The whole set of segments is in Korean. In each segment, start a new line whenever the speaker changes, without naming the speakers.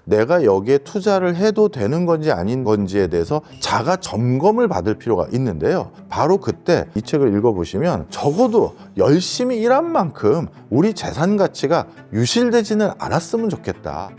내가 여기에 투자를 해도 되는 건지 아닌 건지에 대해서 자가 점검을 받을 필요가 있는데요. 바로 그때 이 책을 읽어보시면 적어도 열심히 일한 만큼 우리 재산 가치가 유실되지는 않았으면 좋겠다.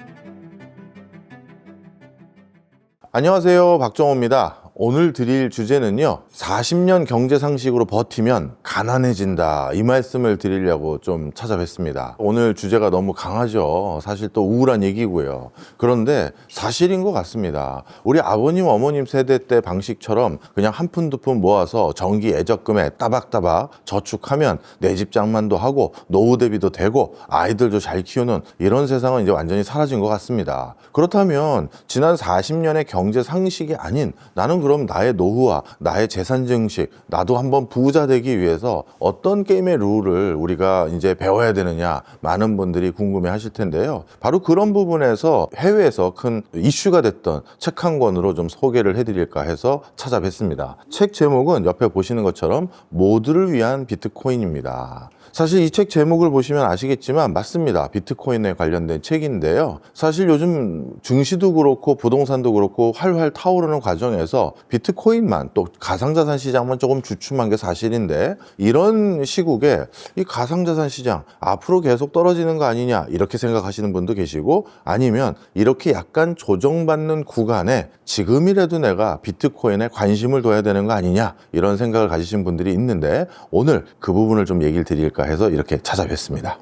안녕하세요, 박정호입니다. 오늘 드릴 주제는요, 40년 경제 상식으로 버티면 가난해진다, 이 말씀을 드리려고 좀 찾아뵙습니다. 오늘 주제가 너무 강하죠. 사실 또 우울한 얘기고요. 그런데 사실인 것 같습니다. 우리 아버님 어머님 세대 때 방식처럼 그냥 한 푼 두 푼 모아서 정기 예적금에 따박따박 저축하면 내 집 장만도 하고 노후 대비도 되고 아이들도 잘 키우는 이런 세상은 이제 완전히 사라진 것 같습니다. 그렇다면 지난 40년의 경제 상식이 아닌 나는 그럼 나의 노후와 나의 재산 증식, 나도 한번 부자 되기 위해서 어떤 게임의 룰을 우리가 이제 배워야 되느냐, 많은 분들이 궁금해 하실 텐데요. 바로 그런 부분에서 해외에서 큰 이슈가 됐던 책 한 권으로 좀 소개를 해드릴까 해서 찾아뵀습니다. 책 제목은 옆에 보시는 것처럼 모두를 위한 비트코인입니다. 사실 이 책 제목을 보시면 아시겠지만 맞습니다. 비트코인에 관련된 책인데요. 사실 요즘 증시도 그렇고 부동산도 그렇고 활활 타오르는 과정에서 비트코인만, 또 가상자산 시장만 조금 주춤한 게 사실인데, 이런 시국에 이 가상자산 시장 앞으로 계속 떨어지는 거 아니냐 이렇게 생각하시는 분도 계시고, 아니면 이렇게 약간 조정받는 구간에 지금이라도 내가 비트코인에 관심을 둬야 되는 거 아니냐 이런 생각을 가지신 분들이 있는데, 오늘 그 부분을 좀 얘기를 드릴까 해서 이렇게 찾아뵀습니다.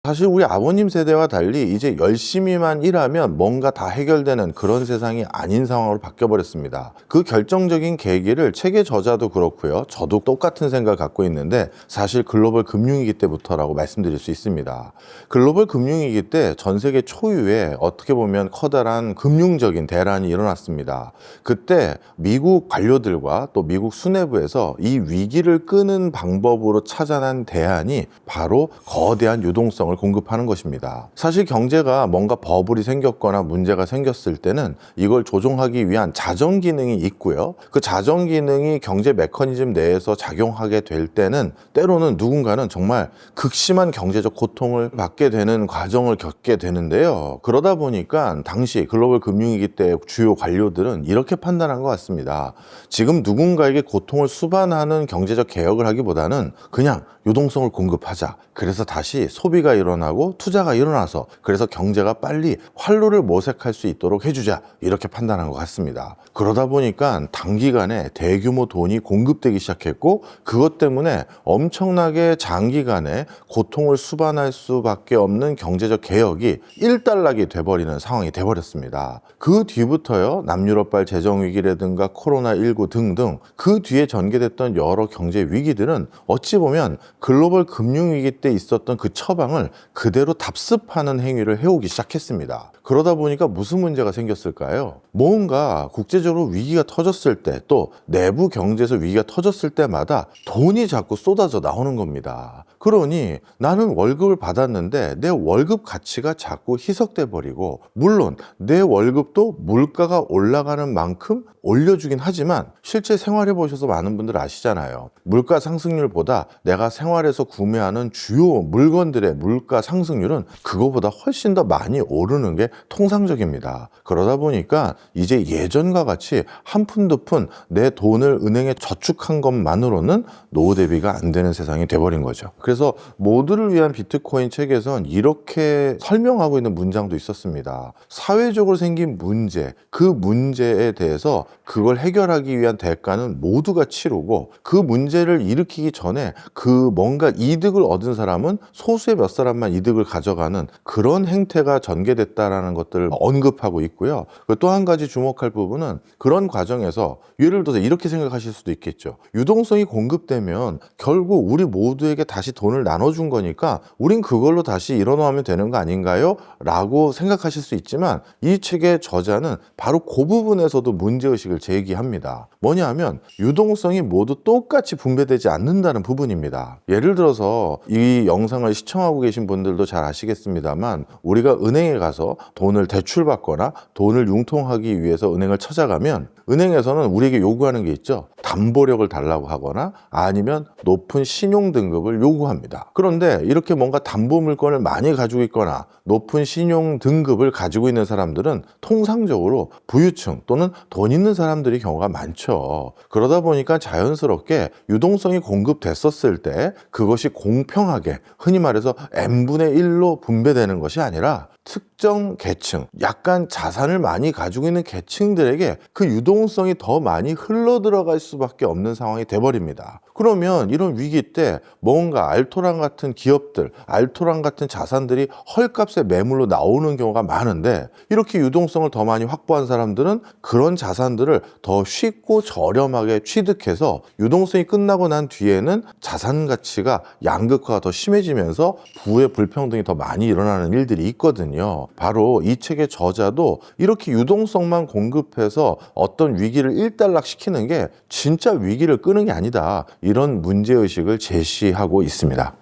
사실 우리 아버님 세대와 달리 이제 열심히만 일하면 뭔가 다 해결되는 그런 세상이 아닌 상황으로 바뀌어버렸습니다. 그 결정적인 계기를 책의 저자도 그렇고요, 저도 똑같은 생각을 갖고 있는데, 사실 글로벌 금융위기 때부터라고 말씀드릴 수 있습니다. 글로벌 금융위기 때 전 세계 초유의 어떻게 보면 커다란 금융적인 대란이 일어났습니다. 그때 미국 관료들과 또 미국 수뇌부에서 이 위기를 끄는 방법으로 찾아낸 대안이 바로 거대한 유동성을 공급하는 것입니다. 사실 경제가 뭔가 버블이 생겼거나 문제가 생겼을 때는 이걸 조종하기 위한 자정 기능이 있고요. 그 자정 기능이 경제 메커니즘 내에서 작용하게 될 때는 때로는 누군가는 정말 극심한 경제적 고통을 받게 되는 과정을 겪게 되는데요. 그러다 보니까 당시 글로벌 금융위기 때 주요 관료들은 이렇게 판단한 것 같습니다. 지금 누군가에게 고통을 수반하는 경제적 개혁을 하기보다는 그냥 유동성을 공급하자. 그래서 다시 소비가 일어나고 투자가 일어나서 그래서 경제가 빨리 활로를 모색할 수 있도록 해주자, 이렇게 판단한 것 같습니다. 그러다 보니까 단기간에 대규모 돈이 공급되기 시작했고, 그것 때문에 엄청나게 장기간에 고통을 수반할 수밖에 없는 경제적 개혁이 일단락이 돼버리는 상황이 돼버렸습니다. 그 뒤부터요, 남유럽발 재정위기라든가 코로나19 등등 그 뒤에 전개됐던 여러 경제 위기들은 어찌 보면 글로벌 금융위기 때 있었던 그 처방을 그대로 답습하는 행위를 해오기 시작했습니다. 그러다 보니까 무슨 문제가 생겼을까요? 뭔가 국제적으로 위기가 터졌을 때, 또 내부 경제에서 위기가 터졌을 때마다 돈이 자꾸 쏟아져 나오는 겁니다. 그러니 나는 월급을 받았는데 내 월급 가치가 자꾸 희석돼 버리고, 물론 내 월급도 물가가 올라가는 만큼 올려주긴 하지만 실제 생활해 보셔서 많은 분들 아시잖아요. 물가 상승률보다 내가 생활에서 구매하는 주요 물건들의 물가 상승률은 그거보다 훨씬 더 많이 오르는 게 통상적입니다. 그러다 보니까 이제 예전과 같이 한 푼 두 푼 내 돈을 은행에 저축한 것만으로는 노후 대비가 안 되는 세상이 돼버린 거죠. 그래서 모두를 위한 비트코인 책에선 이렇게 설명하고 있는 문장도 있었습니다. 사회적으로 생긴 문제, 그 문제에 대해서 그걸 해결하기 위한 대가는 모두가 치르고, 그 문제를 일으키기 전에 그 뭔가 이득을 얻은 사람은 소수의 몇 사람만 이득을 가져가는 그런 행태가 전개됐다라는 것들을 언급하고 있고요. 또 한 가지 주목할 부분은 그런 과정에서 예를 들어서 이렇게 생각하실 수도 있겠죠. 유동성이 공급되면 결국 우리 모두에게 다시 돈을 나눠준 거니까 우린 그걸로 다시 일어나면 되는 거 아닌가요? 라고 생각하실 수 있지만, 이 책의 저자는 바로 그 부분에서도 문제의식을 제기합니다. 뭐냐 하면 유동성이 모두 똑같이 분배되지 않는다는 부분입니다. 예를 들어서 이 영상을 시청하고 계신 분들도 잘 아시겠습니다만, 우리가 은행에 가서 돈을 대출받거나 돈을 융통하기 위해서 은행을 찾아가면 은행에서는 우리에게 요구하는 게 있죠. 담보력을 달라고 하거나 아니면 높은 신용 등급을 요구합니다. 그런데 이렇게 뭔가 담보 물건을 많이 가지고 있거나 높은 신용 등급을 가지고 있는 사람들은 통상적으로 부유층 또는 돈 있는 사람들이 경우가 많죠. 그러다 보니까 자연스럽게 유동성이 공급됐었을 때 그것이 공평하게 흔히 말해서 n분의 1로 분배되는 것이 아니라 특정 계층, 약간 자산을 많이 가지고 있는 계층들에게 그 유동성이 더 많이 흘러 들어갈 수밖에 없는 상황이 돼버립니다. 그러면 이런 위기 때 뭔가 알토란 같은 기업들, 알토란 같은 자산들이 헐값에 매물로 나오는 경우가 많은데, 이렇게 유동성을 더 많이 확보한 사람들은 그런 자산들을 더 쉽고 저렴하게 취득해서 유동성이 끝나고 난 뒤에는 자산 가치가 양극화가 더 심해지면서 부의 불평등이 더 많이 일어나는 일들이 있거든요. 바로 이 책의 저자도 이렇게 유동성만 공급해서 어떤 위기를 일단락시키는 게 진짜 위기를 끄는 게 아니다, 이런 문제의식을 제시하고 있습니다.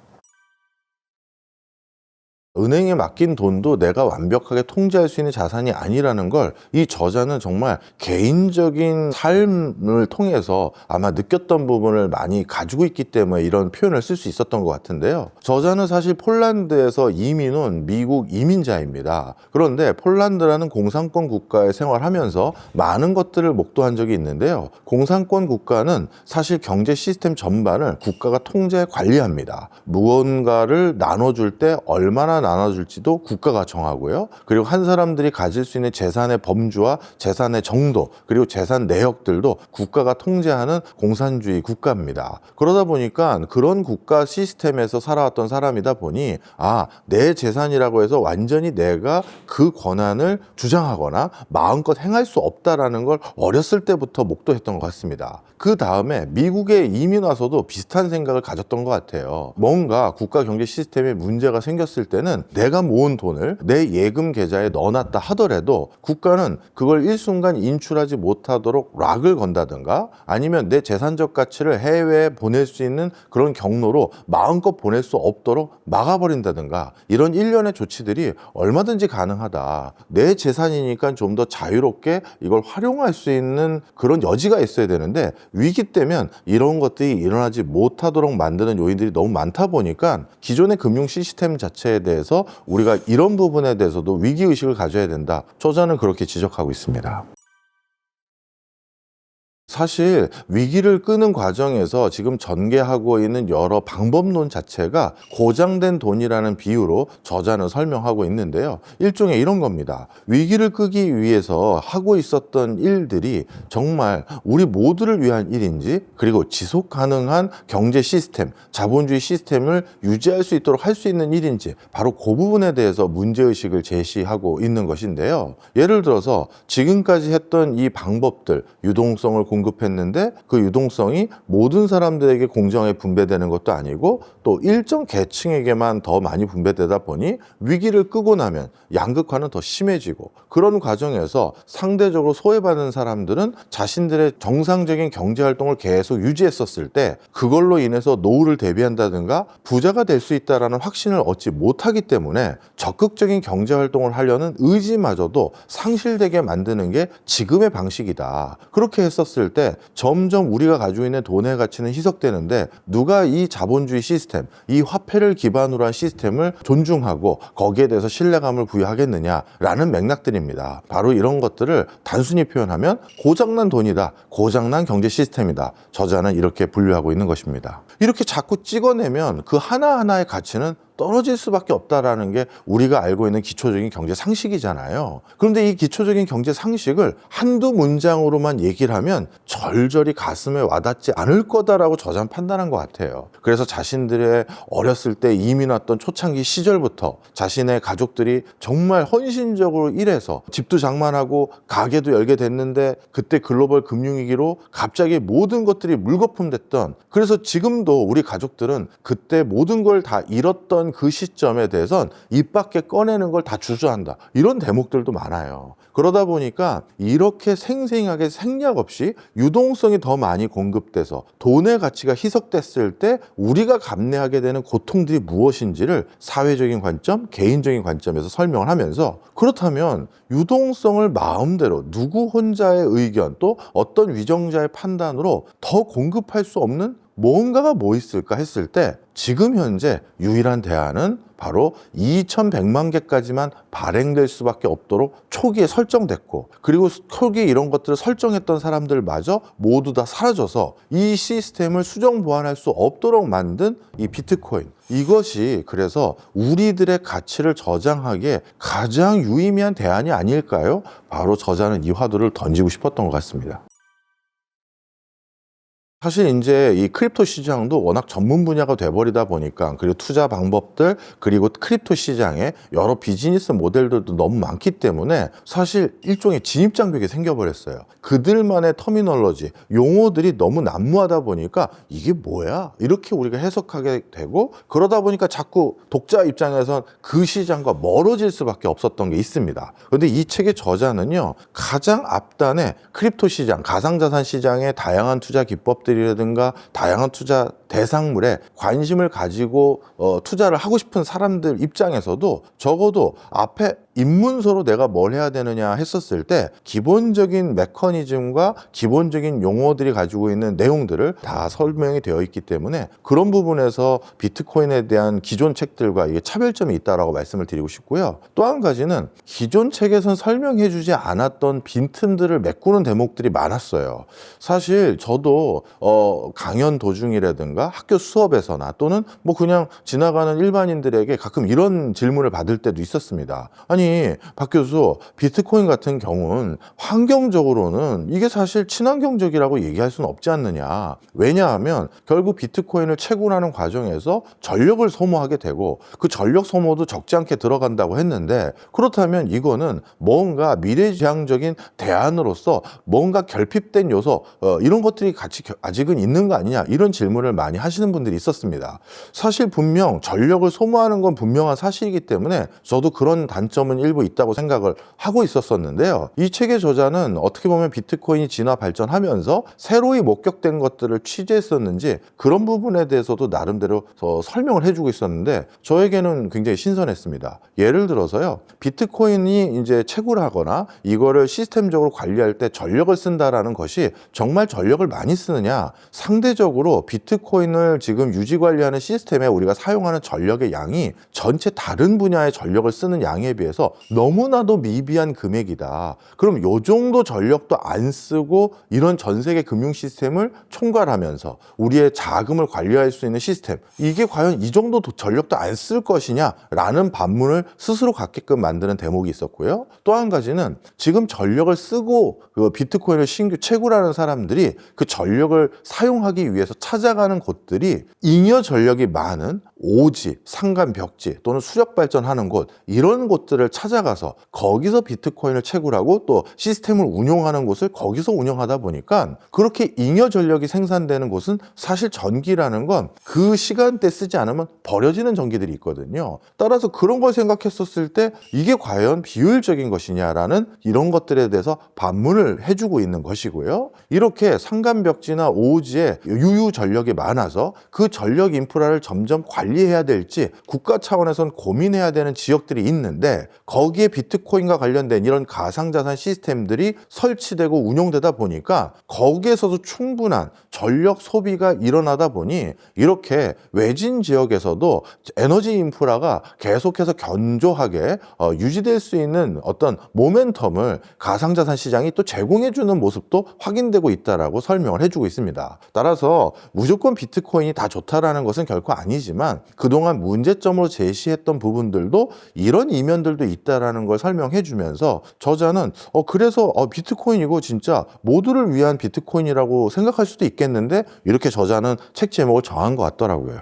은행에 맡긴 돈도 내가 완벽하게 통제할 수 있는 자산이 아니라는 걸 이 저자는 정말 개인적인 삶을 통해서 아마 느꼈던 부분을 많이 가지고 있기 때문에 이런 표현을 쓸 수 있었던 것 같은데요. 저자는 사실 폴란드에서 이민 온 미국 이민자입니다. 그런데 폴란드라는 공산권 국가에 생활하면서 많은 것들을 목도한 적이 있는데요. 공산권 국가는 사실 경제 시스템 전반을 국가가 통제 관리합니다. 무언가를 나눠줄 때 얼마나 나눠줄지도 국가가 정하고요. 그리고 한 사람들이 가질 수 있는 재산의 범주와 재산의 정도, 그리고 재산 내역들도 국가가 통제하는 공산주의 국가입니다. 그러다 보니까 그런 국가 시스템에서 살아왔던 사람이다 보니 내 재산이라고 해서 완전히 내가 그 권한을 주장하거나 마음껏 행할 수 없다라는 걸 어렸을 때부터 목도했던 것 같습니다. 그 다음에 미국에 이민 와서도 비슷한 생각을 가졌던 것 같아요. 뭔가 국가 경제 시스템에 문제가 생겼을 때는 내가 모은 돈을 내 예금 계좌에 넣어놨다 하더라도 국가는 그걸 일순간 인출하지 못하도록 락을 건다든가 아니면 내 재산적 가치를 해외에 보낼 수 있는 그런 경로로 마음껏 보낼 수 없도록 막아버린다든가, 이런 일련의 조치들이 얼마든지 가능하다. 내 재산이니까 좀 더 자유롭게 이걸 활용할 수 있는 그런 여지가 있어야 되는데, 위기 때면 이런 것들이 일어나지 못하도록 만드는 요인들이 너무 많다 보니까 기존의 금융 시스템 자체에 대해서 우리가 이런 부분에 대해서도 위기의식을 가져야 된다, 저자는 그렇게 지적하고 있습니다. 사실 위기를 끄는 과정에서 지금 전개하고 있는 여러 방법론 자체가 고장된 돈이라는 비유로 저자는 설명하고 있는데요. 일종의 이런 겁니다. 위기를 끄기 위해서 하고 있었던 일들이 정말 우리 모두를 위한 일인지, 그리고 지속 가능한 경제 시스템, 자본주의 시스템을 유지할 수 있도록 할 수 있는 일인지, 바로 그 부분에 대해서 문제의식을 제시하고 있는 것인데요. 예를 들어서 지금까지 했던 이 방법들, 유동성을 공급했는데 그 유동성이 모든 사람들에게 공정하게 분배되는 것도 아니고 또 일정 계층에게만 더 많이 분배되다 보니 위기를 끄고 나면 양극화는 더 심해지고, 그런 과정에서 상대적으로 소외받는 사람들은 자신들의 정상적인 경제활동을 계속 유지했었을 때 그걸로 인해서 노후를 대비한다든가 부자가 될 수 있다는 확신을 얻지 못하기 때문에 적극적인 경제활동을 하려는 의지마저도 상실되게 만드는 게 지금의 방식이다. 그렇게 했었을 때 점점 우리가 가지고 있는 돈의 가치는 희석되는데, 누가 이 자본주의 시스템, 이 화폐를 기반으로 한 시스템을 존중하고 거기에 대해서 신뢰감을 부여하겠느냐라는 맥락들입니다. 바로 이런 것들을 단순히 표현하면 고장난 돈이다, 고장난 경제 시스템이다, 저자는 이렇게 분류하고 있는 것입니다. 이렇게 자꾸 찍어내면 그 하나하나의 가치는 떨어질 수밖에 없다라는 게 우리가 알고 있는 기초적인 경제 상식이잖아요. 그런데 이 기초적인 경제 상식을 한두 문장으로만 얘기를 하면 절절히 가슴에 와닿지 않을 거다라고 저자는 판단한 것 같아요. 그래서 자신들의 어렸을 때 이민 왔던 초창기 시절부터 자신의 가족들이 정말 헌신적으로 일해서 집도 장만하고 가게도 열게 됐는데, 그때 글로벌 금융위기로 갑자기 모든 것들이 물거품 됐던, 그래서 지금도 우리 가족들은 그때 모든 걸 다 잃었던 이런 그 시점에 대해선 입 밖에 꺼내는 걸 다 주저한다. 이런 대목들도 많아요. 그러다 보니까 이렇게 생생하게 생략 없이 유동성이 더 많이 공급돼서 돈의 가치가 희석됐을 때 우리가 감내하게 되는 고통들이 무엇인지를 사회적인 관점, 개인적인 관점에서 설명을 하면서, 그렇다면 유동성을 마음대로 누구 혼자의 의견 또 어떤 위정자의 판단으로 더 공급할 수 없는 뭔가가 뭐 있을까 했을 때 지금 현재 유일한 대안은 바로 2,100만 개까지만 발행될 수밖에 없도록 초기에 설정됐고, 그리고 초기에 이런 것들을 설정했던 사람들마저 모두 다 사라져서 이 시스템을 수정 보완할 수 없도록 만든 이 비트코인, 이것이 그래서 우리들의 가치를 저장하기에 가장 유의미한 대안이 아닐까요? 바로 저자는 이 화두를 던지고 싶었던 것 같습니다. 사실 이제 이 크립토 시장도 워낙 전문 분야가 돼버리다 보니까, 그리고 투자 방법들, 그리고 크립토 시장에 여러 비즈니스 모델들도 너무 많기 때문에 사실 일종의 진입장벽이 생겨버렸어요. 그들만의 터미널로지, 용어들이 너무 난무하다 보니까 이게 뭐야? 이렇게 우리가 해석하게 되고, 그러다 보니까 자꾸 독자 입장에선 그 시장과 멀어질 수밖에 없었던 게 있습니다. 그런데 이 책의 저자는요, 가장 앞단에 크립토 시장, 가상자산 시장의 다양한 투자 기법들 이라든가 다양한 투자 대상물에 관심을 가지고 투자를 하고 싶은 사람들 입장에서도 적어도 앞에 입문서로 내가 뭘 해야 되느냐 했었을 때 기본적인 메커니즘과 기본적인 용어들이 가지고 있는 내용들을 다 설명이 되어 있기 때문에 그런 부분에서 비트코인에 대한 기존 책들과 이게 차별점이 있다라고 말씀을 드리고 싶고요. 또 한 가지는 기존 책에선 설명해 주지 않았던 빈틈들을 메꾸는 대목들이 많았어요. 사실 저도 강연 도중이라든가 학교 수업에서나 또는 뭐 그냥 지나가는 일반인들에게 가끔 이런 질문을 받을 때도 있었습니다. 아니, 박 교수, 비트코인 같은 경우는 환경적으로는 이게 사실 친환경적이라고 얘기할 수는 없지 않느냐. 왜냐하면 결국 비트코인을 채굴하는 과정에서 전력을 소모하게 되고 그 전력 소모도 적지 않게 들어간다고 했는데, 그렇다면 이거는 뭔가 미래지향적인 대안으로서 뭔가 결핍된 요소, 이런 것들이 같이 아직은 있는 거 아니냐, 이런 질문을 많이 하시는 분들이 있었습니다. 사실 분명 전력을 소모하는 건 분명한 사실이기 때문에 저도 그런 단점은 일부 있다고 생각을 하고 있었었는데요. 이 책의 저자는 어떻게 보면 비트코인이 진화 발전하면서 새로이 목격된 것들을 취재했었는지 그런 부분에 대해서도 나름대로 설명을 해주고 있었는데 저에게는 굉장히 신선했습니다. 예를 들어서요, 비트코인이 이제 채굴하거나 이거를 시스템적으로 관리할 때 전력을 쓴다라는 것이 정말 전력을 많이 쓰느냐, 상대적으로 비트코인을 지금 유지 관리하는 시스템에 우리가 사용하는 전력의 양이 전체 다른 분야의 전력을 쓰는 양에 비해서 너무나도 미비한 금액이다. 그럼 요 정도 전력도 안 쓰고 이런 전 세계 금융 시스템을 총괄하면서 우리의 자금을 관리할 수 있는 시스템, 이게 과연 이 정도 전력도 안 쓸 것이냐라는 반문을 스스로 갖게끔 만드는 대목이 있었고요. 또 한 가지는 지금 전력을 쓰고 그 비트코인을 신규 채굴하는 사람들이 그 전력을 사용하기 위해서 찾아가는 곳들이 잉여 전력이 많은 오지, 산간 벽지 또는 수력 발전하는 곳, 이런 곳들을 찾아가서 거기서 비트코인을 채굴하고 또 시스템을 운용하는 곳을 거기서 운영하다 보니까 그렇게 잉여 전력이 생산되는 곳은 사실 전기라는 건 그 시간대 쓰지 않으면 버려지는 전기들이 있거든요. 따라서 그런 걸 생각했었을 때 이게 과연 비효율적인 것이냐라는 이런 것들에 대해서 반문을 해주고 있는 것이고요. 이렇게 산간벽지나 오지에 유유 전력이 많아서 그 전력 인프라를 점점 관리해야 될지 국가 차원에선 고민해야 되는 지역들이 있는데, 거기에 비트코인과 관련된 이런 가상자산 시스템들이 설치되고 운용되다 보니까 거기에서도 충분한 전력 소비가 일어나다 보니 이렇게 외진 지역에서도 에너지 인프라가 계속해서 견조하게 유지될 수 있는 어떤 모멘텀을 가상자산 시장이 또 제공해주는 모습도 확인되고 있다라고 설명을 해주고 있습니다. 따라서 무조건 비트코인이 다 좋다라는 것은 결코 아니지만 그동안 문제점으로 제시했던 부분들도 이런 이면들도 있다라는 걸 설명해 주면서 저자는 그래서 비트코인 이거 진짜 모두를 위한 비트코인이라고 생각할 수도 있겠는데, 이렇게 저자는 책 제목을 정한 것 같더라고요.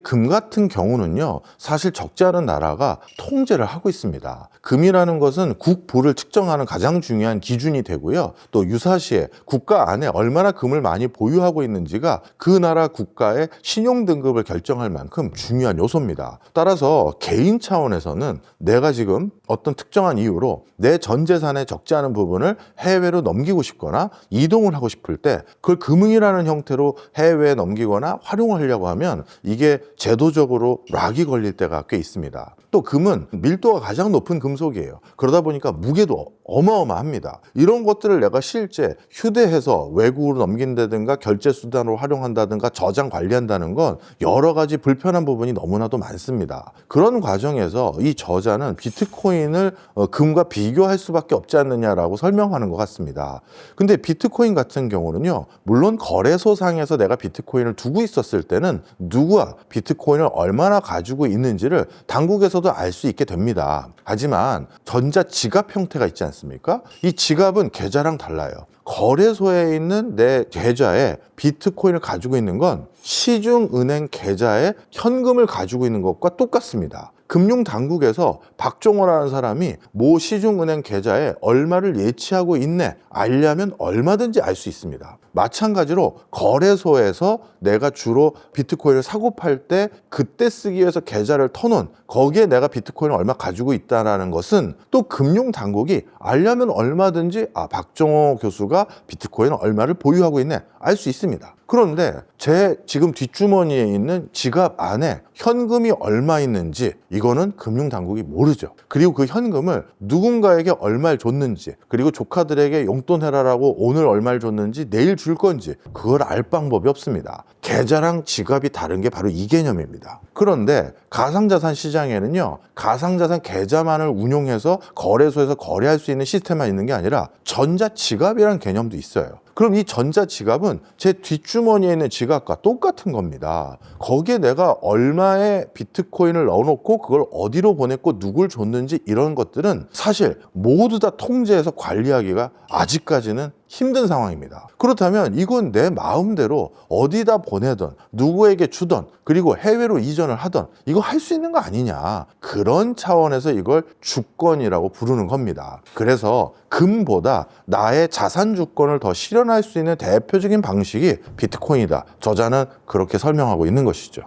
금 같은 경우는요, 사실 적지 않은 나라가 통제를 하고 있습니다. 금이라는 것은 국부를 측정하는 가장 중요한 기준이 되고요. 또 유사시에 국가 안에 얼마나 금을 많이 보유하고 있는지가 그 나라 국가의 신용 등급을 결정할 만큼 중요한 요소입니다. 따라서 개인 차원에서는 내가 지금 어떤 특정한 이유로 내 전 재산의 적지 않은 부분을 해외로 넘기고 싶거나 이동을 하고 싶을 때 그걸 금융이라는 형태로 해외에 넘기거나 활용하려고 하면 이게 제도적으로 락이 걸릴 때가 꽤 있습니다. 또 금은 밀도가 가장 높은 금속이에요. 그러다 보니까 무게도 어마어마합니다. 이런 것들을 내가 실제 휴대해서 외국으로 넘긴다든가 결제 수단으로 활용한다든가 저장 관리한다는 건 여러 가지 불편한 부분이 너무나도 많습니다. 그런 과정에서 이 저자는 비트코인을 금과 비교할 수밖에 없지 않느냐라고 설명하는 것 같습니다. 근데 비트코인 같은 경우는요, 물론 거래소상에서 내가 비트코인을 두고 있었을 때는 누구와 비트코인을 얼마나 가지고 있는지를 당국에서도 알 수 있게 됩니다. 하지만 전자 지갑 형태가 있지 않습니까? 이 지갑은 계좌랑 달라요. 거래소에 있는 내 계좌에 비트코인을 가지고 있는 건 시중은행 계좌에 현금을 가지고 있는 것과 똑같습니다. 금융당국에서 박종호라는 사람이 모 시중은행 계좌에 얼마를 예치하고 있네 알려면 얼마든지 알 수 있습니다. 마찬가지로 거래소에서 내가 주로 비트코인을 사고 팔 때 그때 쓰기 위해서 계좌를 터놓은 거기에 내가 비트코인을 얼마 가지고 있다는 것은 또 금융당국이 알려면 얼마든지 박종호 교수가 비트코인 얼마를 보유하고 있네 알 수 있습니다. 그런데 제 지금 뒷주머니에 있는 지갑 안에 현금이 얼마 있는지 이거는 금융당국이 모르죠. 그리고 그 현금을 누군가에게 얼마를 줬는지, 그리고 조카들에게 용돈 해라라고 오늘 얼마를 줬는지 내일 줄 건지 그걸 알 방법이 없습니다. 계좌랑 지갑이 다른 게 바로 이 개념입니다. 그런데 가상자산 시장에는요, 가상자산 계좌만을 운용해서 거래소에서 거래할 수 있는 시스템만 있는 게 아니라 전자지갑이라는 개념도 있어요. 그럼 이 전자지갑은 제 뒷주머니에 있는 지갑과 똑같은 겁니다. 거기에 내가 얼마의 비트코인을 넣어놓고 그걸 어디로 보냈고 누굴 줬는지 이런 것들은 사실 모두 다 통제해서 관리하기가 아직까지는 힘든 상황입니다. 그렇다면 이건 내 마음대로 어디다 보내든 누구에게 주든 그리고 해외로 이전을 하든 이거 할 수 있는 거 아니냐, 그런 차원에서 이걸 주권이라고 부르는 겁니다. 그래서 금보다 나의 자산 주권을 더 실현할 수 있는 대표적인 방식이 비트코인이다. 저자는 그렇게 설명하고 있는 것이죠.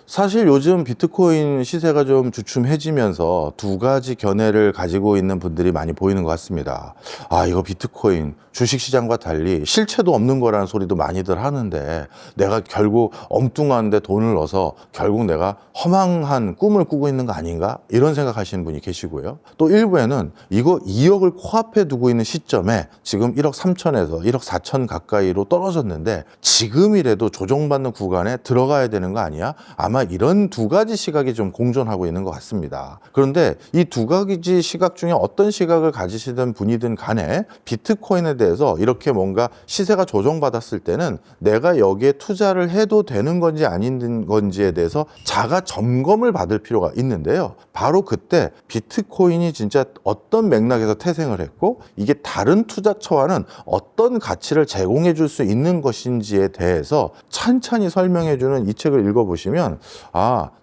사실 요즘 비트코인 시세가 좀 주춤해지면서 두 가지 견해를 가지고 있는 분들이 많이 보이는 것 같습니다. 이거 비트코인 주식시장과 달리 실체도 없는 거라는 소리도 많이들 하는데 내가 결국 엉뚱한데 돈을 넣어서 결국 내가 허망한 꿈을 꾸고 있는 거 아닌가? 이런 생각하시는 분이 계시고요. 또 일부에는 이거 2억을 코앞에 두고 있는 시점에 지금 1억 3천에서 1억 4천 가까이로 떨어졌는데 지금이라도 조정받는 구간에 들어가야 되는 거 아니야? 아마 이런 두 가지 시각이 좀 공존하고 있는 것 같습니다. 그런데 이 두 가지 시각 중에 어떤 시각을 가지시던 분이든 간에 비트코인에 대해서 이렇게 뭔가 시세가 조정받았을 때는 내가 여기에 투자를 해도 되는 건지 아닌 건지에 대해서 자가 점검을 받을 필요가 있는데요. 바로 그때 비트코인이 진짜 어떤 맥락에서 태생을 했고 이게 다른 투자처와는 어떤 가치를 제공해 줄 수 있는 것인지에 대해서 찬찬히 설명해 주는 이 책을 읽어보시면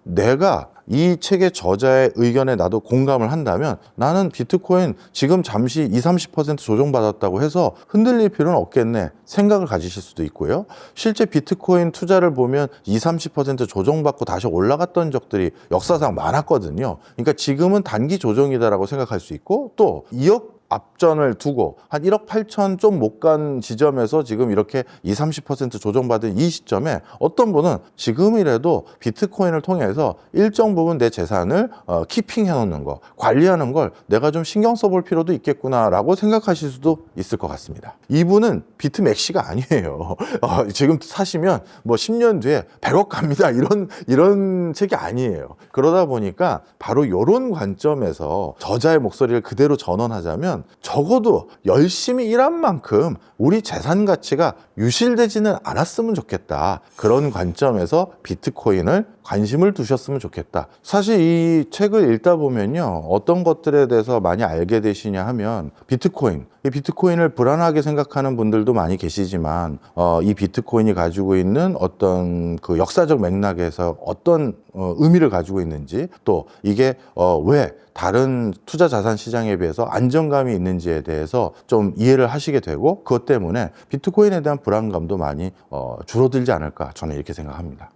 내가 이 책의 저자의 의견에 나도 공감을 한다면 나는 비트코인 지금 잠시 20-30% 조정받았다고 해서 흔들릴 필요는 없겠네 생각을 가지실 수도 있고요. 실제 비트코인 투자를 보면 20-30% 조정받고 다시 올라갔던 적들이 역사상 많았거든요. 그러니까 지금은 단기 조정이다라고 생각할 수 있고 또 2억 앞전을 두고 한 1억 8천 좀 못 간 지점에서 지금 이렇게 20-30% 조정받은 이 시점에 어떤 분은 지금이라도 비트코인을 통해서 일정 부분 내 재산을 키핑해 놓는 거, 관리하는 걸 내가 좀 신경 써볼 필요도 있겠구나라고 생각하실 수도 있을 것 같습니다. 이분은 비트맥시가 아니에요. 지금 사시면 뭐 10년 뒤에 100억 갑니다. 이런 책이 아니에요. 그러다 보니까 바로 이런 관점에서 저자의 목소리를 그대로 전원하자면 적어도 열심히 일한 만큼 우리 재산 가치가 유실되지는 않았으면 좋겠다. 그런 관점에서 비트코인을 관심을 두셨으면 좋겠다. 사실 이 책을 읽다 보면요, 어떤 것들에 대해서 많이 알게 되시냐 하면 비트코인, 이 비트코인을 불안하게 생각하는 분들도 많이 계시지만 이 비트코인이 가지고 있는 어떤 그 역사적 맥락에서 어떤 의미를 가지고 있는지, 또 이게 왜 다른 투자 자산 시장에 비해서 안정감이 있는지에 대해서 좀 이해를 하시게 되고, 그것 때문에 비트코인에 대한 불안감도 많이 줄어들지 않을까, 저는 이렇게 생각합니다.